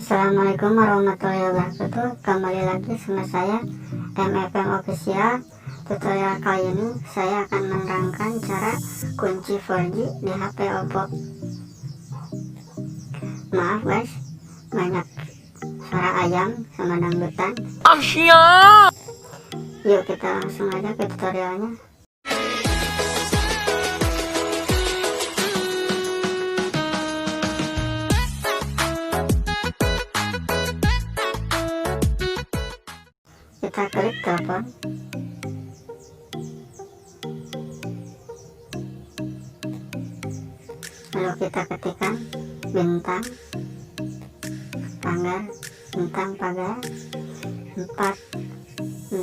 Assalamualaikum warahmatullahi wabarakatuh. Kembali lagi sama saya MFM Official. Tutorial kali ini saya akan menerangkan cara kunci 4G di HP Oppo. Maaf guys, banyak suara ayam sama dangdutan. Yuk kita langsung aja ke tutorialnya. Kita klik telepon, lalu kita ketikkan bintang pagar 4 6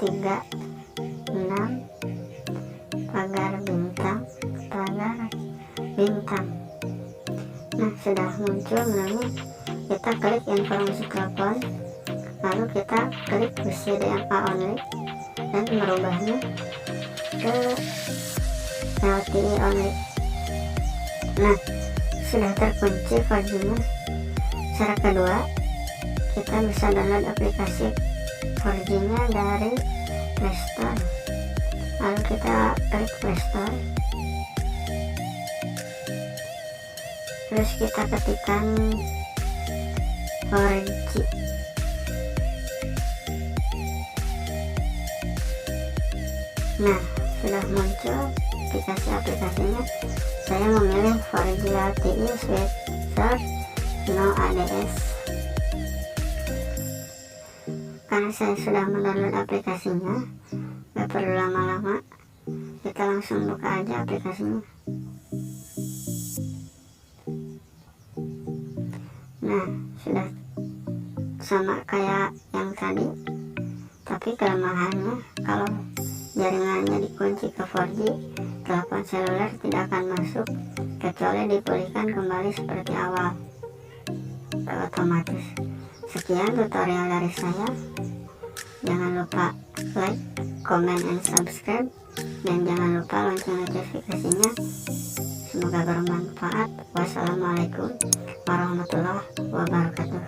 3 6 pagar bintang. Nah, sudah muncul menunya. Kita klik informasi telepon, lalu kita klik CDMA only dan merubahnya ke LTE only. Nah, sudah terkunci 4G-nya. Cara kedua, kita bisa download aplikasi 4G-nya dari Play Store. Lalu kita klik Play Store, terus kita ketikkan 4G. Nah, sudah muncul aplikasinya. Saya memilih 4G LTE Sweet Search No ADS. Karena saya sudah mendownload aplikasinya, gak perlu lama-lama, kita langsung buka aja aplikasinya. Nah, sudah sama kayak yang tadi, tapi kelemahannya kalau jaringannya dikunci ke 4G, telepon seluler tidak akan masuk kecuali dipulihkan kembali seperti awal otomatis. Sekian tutorial dari saya. Jangan lupa like, comment, and subscribe, dan jangan lupa lonceng notifikasinya. Semoga bermanfaat. Wassalamualaikum warahmatullahi wabarakatuh.